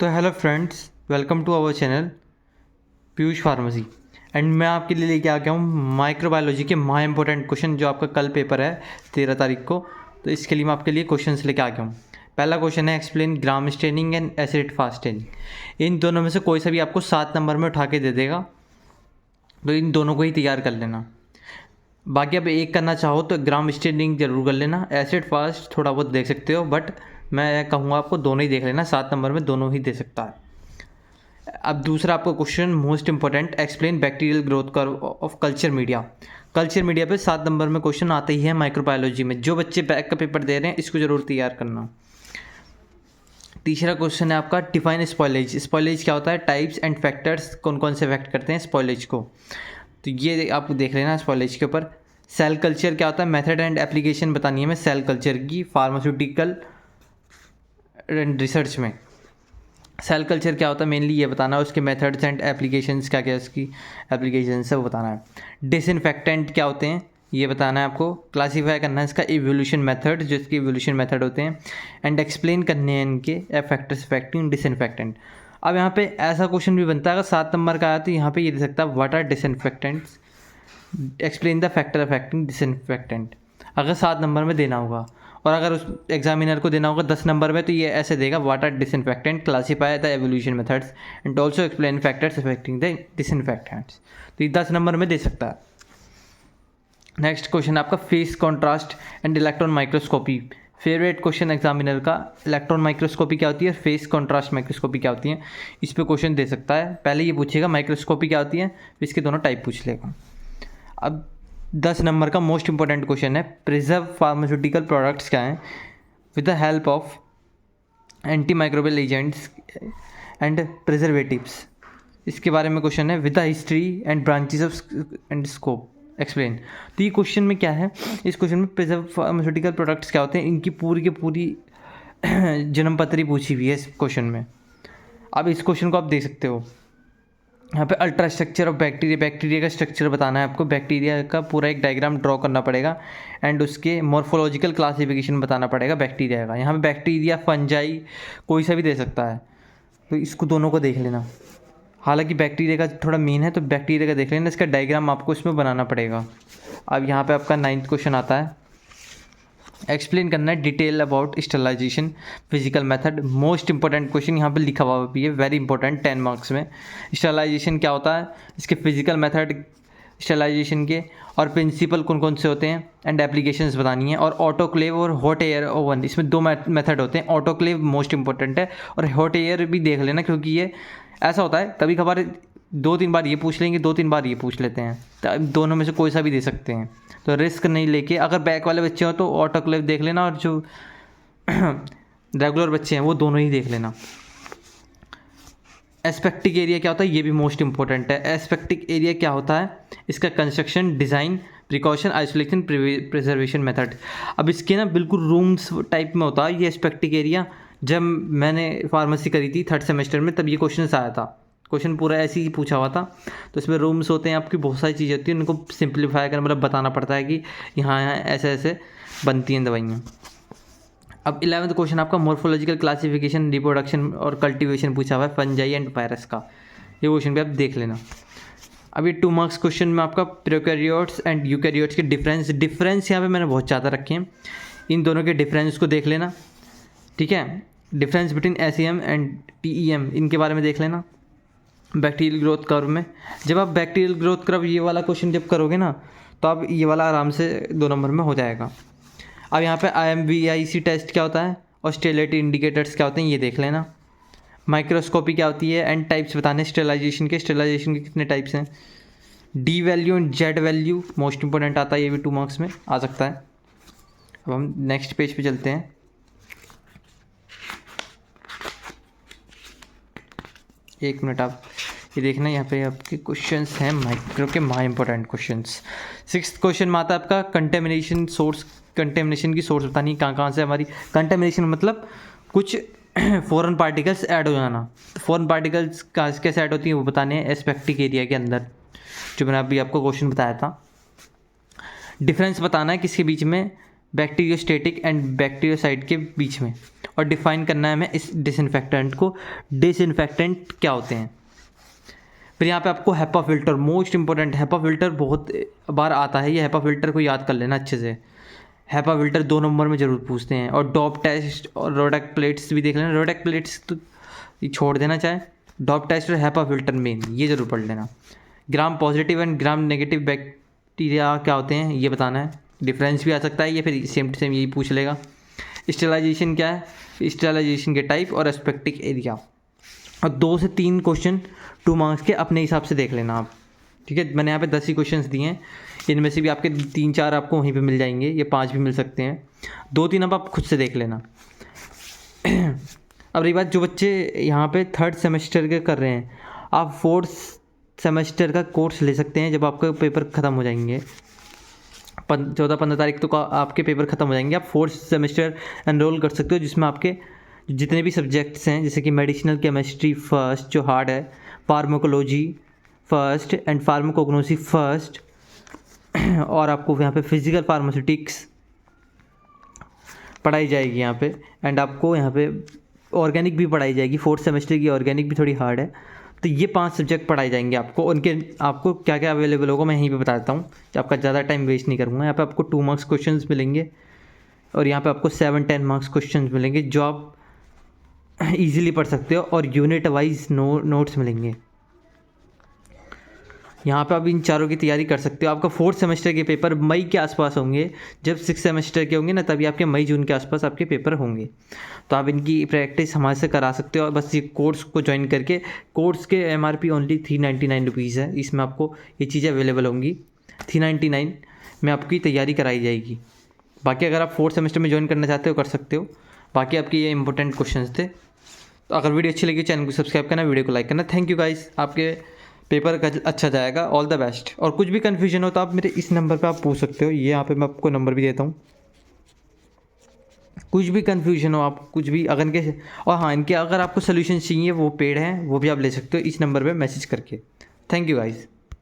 तो hello friends, welcome to our channel Piyush pharmacy. And मैं आपके लिए लेके आ गया हूँ माइक्रोबायोलॉजी के महा इंपॉर्टेंट क्वेश्चन जो आपका कल पेपर है 13 तारीख को। तो इसके लिए मैं आपके लिए क्वेश्चंस लेके आ गया हूँ। पहला क्वेश्चन है explain Gram staining and acid fast staining. इन दोनों में से कोई सा भी आपको 7 नंबर में उठा के दे देगा, तो इन दोनों को ही तैयार कर लेना। बाकी अब एक करना चाहो तो ग्राम स्टेनिंग जरूर कर लेना, एसिड फास्ट थोड़ा बहुत देख सकते हो, बट मैं कहूँगा आपको दोनों ही देख लेना, 7 नंबर में दोनों ही दे सकता है। अब दूसरा आपका question most important, explain bacterial growth curve of culture media. Culture media पे 7 नंबर में क्वेश्चन आते ही है माइक्रोबायोलॉजी में। जो बच्चे बैक का पेपर दे रहे हैं इसको जरूर तैयार करना। तीसरा क्वेश्चन है आपका डिफाइन स्पॉइलेज। स्पॉइलेज क्या होता है, टाइप्स एंड फैक्टर्स, कौन कौन से अफेक्ट करते हैं स्पॉइलेज को, तो ये आप देख लेना स्पॉइलेज के ऊपर। सेल कल्चर क्या होता है, मेथड एंड एप्लीकेशन बतानी है हमें सेल कल्चर की फार्मास्यूटिकल रिसर्च में। सेल कल्चर क्या होता है मेनली ये बताना है, उसके मेथड्स एंड एप्लीकेशंस क्या क्या उसकी एप्लीकेशंस है वो बताना है। डिसइंफेक्टेंट क्या होते हैं ये बताना है आपको। क्लासीफाई करना है इसका इवोल्यूशन मेथड, जो इसके इवोल्यूशन मेथड होते हैं, एंड एक्सप्लेन करने हैं इनके फैक्टर्स अफेक्टिंग डिसइंफेक्टेंट। अब यहाँ पे ऐसा क्वेश्चन भी बनता है, अगर 7 नंबर का आया तो यहाँ पे ये दे सकता है what are disinfectants, explain the factor affecting disinfectant, अगर 7 नंबर में देना होगा। और अगर उस एग्जामिनर को देना होगा 10 नंबर में तो ये ऐसे देगा what are disinfectant, classify the evolution methods and also explain factors affecting the disinfectants, तो ये 10 नंबर में दे सकता है। नेक्स्ट क्वेश्चन आपका phase contrast and electron microscopy. Favourite question examiner का, इलेक्ट्रॉन माइक्रोस्कोपी क्या होती है, फेस कॉन्ट्रास्ट माइक्रोस्कोपी क्या होती है, इस पे क्वेश्चन दे सकता है। पहले ये पूछेगा माइक्रोस्कोपी क्या होती है, फिर इसके दोनों टाइप पूछ लेगा। अब 10 नंबर का मोस्ट इंपॉर्टेंट क्वेश्चन है प्रिजर्व फार्मास्यूटिकल प्रोडक्ट्स क्या हैं with the help of anti microbial agents and preservatives. इसके बारे में क्वेश्चन है with the history and branches of and scope explain. तो ये क्वेश्चन में क्या है, इस क्वेश्चन में प्रिजर्व फार्मास्यूटिकल प्रोडक्ट्स क्या होते हैं, इनकी पूरी की पूरी जन्मपत्री पूछी हुई है इस क्वेश्चन में। अब इस क्वेश्चन को आप देख सकते हो, यहाँ पे ultra structure of bacteria, bacteria का स्ट्रक्चर बताना है आपको, बैक्टीरिया का पूरा एक डायग्राम ड्रॉ करना पड़ेगा एंड उसके मॉर्फोलॉजिकल क्लासिफिकेशन बताना पड़ेगा बैक्टीरिया का। यहाँ पे बैक्टीरिया फंजाई कोई सा भी दे सकता है, तो इसको दोनों को देख लेना। हालांकि बैक्टीरिया का थोड़ा मेन है तो बैक्टीरिया का देख लेना, इसका डायग्राम आपको इसमें बनाना पड़ेगा। अब यहाँ पे आपका 9th क्वेश्चन आता है, एक्सप्लेन करना है detail about sterilisation physical method. Most important question यहाँ पे लिखा हुआ भी है, वेरी इंपॉर्टेंट 10 मार्क्स में। स्टरलाइजेशन क्या होता है, इसके फिजिकल मेथड स्टरलाइजेशन के, और प्रिंसिपल कौन कौन से होते हैं, एंड एप्लीकेशंस बतानी है। और ऑटोक्लेव और हॉट एयर ओवन, इसमें 2 मेथड होते हैं। ऑटोक्लेव मोस्ट इंपॉर्टेंट है, और हॉट एयर भी देख लेना, क्योंकि ये ऐसा होता है कभी कभार 2-3 बार ये पूछ लेंगे, 2-3 बार ये पूछ लेते हैं, तो दोनों में से कोई सा भी दे सकते हैं, तो रिस्क नहीं लेके। अगर बैक वाले बच्चे हो तो ऑटोक्लेव देख लेना, और जो रेगुलर बच्चे हैं वो दोनों ही देख लेना। एस्पेक्टिक एरिया क्या होता है, ये भी मोस्ट इंपॉर्टेंट है। एस्पेक्टिक एरिया क्या होता है, इसका construction, design, precaution, isolation, preservation method. अब इसके ना बिल्कुल रूम्स टाइप में होता है ये एस्पेक्टिक एरिया। जब मैंने फार्मेसी करी थी 3rd सेमेस्टर में तब ये क्वेश्चन आया था, क्वेश्चन पूरा ऐसे ही पूछा हुआ था। तो इसमें रूम्स होते हैं, आपकी बहुत सारी चीज़ें होती हैं, उनको सिंप्लीफाई कर मतलब बताना पड़ता है कि यहाँ यहाँ ऐसे ऐसे बनती हैं दवाइयाँ। अब 11th क्वेश्चन आपका मॉर्फोलॉजिकल क्लासिफिकेशन, रिप्रोडक्शन और कल्टीवेशन पूछा हुआ है फंजाई एंड वायरस का, ये क्वेश्चन भी आप देख लेना। अब ये 2 मार्क्स क्वेश्चन में आपका प्रोकैरियोट्स एंड यूकैरियोट्स के डिफरेंस यहाँ पे मैंने बहुत ज़्यादा रखे हैं, इन दोनों के डिफरेंस को देख लेना, ठीक है। Difference between SEM and TEM, इनके बारे में देख लेना। बैक्टीरियल ग्रोथ कर्व में, जब आप बैक्टीरियल ग्रोथ कर्व ये वाला क्वेश्चन जब करोगे ना, तो आप ये वाला आराम से 2 नंबर में हो जाएगा। अब यहाँ पे IMVIC टेस्ट क्या होता है और स्टेरिलिटी इंडिकेटर्स क्या होते हैं ये देख लेना। माइक्रोस्कोपी क्या होती है एंड टाइप्स बताने स्टेरिलाइजेशन के, स्टेरिलाइजेशन के कितने टाइप्स हैं। D value and Z value most important आता है, ये भी 2 मार्क्स में आ सकता है। अब हम नेक्स्ट पेज पे चलते हैं। एक मिनट, आप ये देखना, यहाँ पे आपके क्वेश्चंस हैं माइक्रो के महा इंपॉर्टेंट क्वेश्चंस। 6th क्वेश्चन में आता है आपका कंटेमिनेशन सोर्स, कंटेमिनेशन की सोर्स बतानी कहाँ कहाँ से हमारी कंटेमिनेशन, मतलब कुछ फॉरेन पार्टिकल्स ऐड हो जाना। तो फॉरेन पार्टिकल्स कहाँ कैसे ऐड होती हैं वो बताने हैं एस्पेक्टिक एरिया के अंदर, जो मैंने अभी आपको क्वेश्चन बताया था। डिफरेंस बताना है किसके बीच में, बैक्टीरियोस्टेटिक एंड बैक्टीरियोसाइड के बीच में। और डिफाइन करना है हमें इस डिसइंफेक्टेंट को, डिसइंफेक्टेंट क्या होते हैं। फिर यहाँ पे आपको HEPA filter, most important, HEPA filter बहुत बार आता है, ये हेपा फिल्टर को याद कर लेना अच्छे से। हेपा फिल्टर 2 नंबर में ज़रूर पूछते हैं। और डॉप टेस्ट और रोडेक प्लेट्स भी देख लेना। रोडेक प्लेट्स तो ये छोड़ देना, चाहे डॉप टेस्ट और हेपा फिल्टर मेन ये ज़रूर पढ़ लेना। Gram positive and gram negative bacteria क्या होते हैं ये बताना है। डिफरेंस भी आ सकता है ये, फिर सेम टू सेम यही पूछ लेगा। स्टेलाइजेशन क्या है, स्टेलाइजेशन के टाइप और एस्पेक्टिक एरिया। और 2 से 3 क्वेश्चन 2 मार्क्स के अपने हिसाब से देख लेना आप, ठीक है। मैंने यहाँ पे 10 ही क्वेश्चंस दिए हैं, इनमें से भी आपके 3-4 आपको वहीं पे मिल जाएंगे, ये 5 भी मिल सकते हैं। 2-3 अब आप खुद से देख लेना। अब रही बात जो बच्चे यहाँ पे 3rd सेमेस्टर के कर रहे हैं, आप 4th सेमेस्टर का कोर्स ले सकते हैं जब आपका पेपर ख़त्म हो जाएंगे। 14-15 तारीख तो आपके पेपर ख़त्म हो जाएंगे। आप 4th सेमेस्टर एनरोल कर सकते हो, जिसमें आपके जितने भी सब्जेक्ट्स हैं, जैसे कि मेडिसिनल केमिस्ट्री फर्स्ट जो हार्ड है, pharmacology first and pharmacognosy first, और आपको यहाँ पे फिजिकल फार्मास्यूटिक्स पढ़ाई जाएगी यहाँ पे। एंड आपको यहाँ पे ऑर्गेनिक भी पढ़ाई जाएगी, 4th सेमेस्टर की ऑर्गेनिक भी थोड़ी हार्ड है। तो ये 5 सब्जेक्ट पढ़ाए जाएंगे आपको। उनके आपको क्या क्या अवेलेबल होगा मैं यहीं पे बता देता हूँ, कि आपका ज़्यादा टाइम वेस्ट नहीं करूँगा। यहाँ पे आपको 2 मार्क्स क्वेश्चंस मिलेंगे और यहाँ पे आपको 7-10 मार्क्स क्वेश्चंस मिलेंगे जो आप ईजिली पढ़ सकते हो, और यूनिट वाइज नोट्स मिलेंगे। यहाँ पे आप इन चारों की तैयारी कर सकते हो। आपका 4th सेमेस्टर के पेपर मई के आसपास होंगे, जब 6th सेमेस्टर के होंगे ना, तभी आपके मई जून के आसपास आपके पेपर होंगे। तो आप इनकी प्रैक्टिस हमारे से करा सकते हो। बस ये कोर्स को ज्वाइन करके, कोर्स के MRP ओनली 399 रुपीज़ है, इसमें आपको ये चीज़ें अवेलेबल होंगी। 399 में आपकी तैयारी कराई जाएगी। बाकी अगर आप 4th सेमेस्टर में ज्वाइन करना चाहते हो कर सकते हो। बाकी आपके ये इंपॉर्टेंट क्वेश्चन थे। तो अगर वीडियो अच्छी लगी चैनल को सब्सक्राइब करना, वीडियो को लाइक करना। थैंक यू गाइस, आपके पेपर का अच्छा जाएगा, ऑल द बेस्ट। और कुछ भी कन्फ्यूजन हो तो आप मेरे इस नंबर पे आप पूछ सकते हो, ये यहाँ पे मैं आपको नंबर भी देता हूँ। कुछ भी कन्फ्यूजन हो, आप कुछ भी अगर इनके, और हाँ इनके अगर आपको सोल्यूशन चाहिए वो पेड हैं, वो भी आप ले सकते हो इस नंबर पे मैसेज करके। Thank you guys.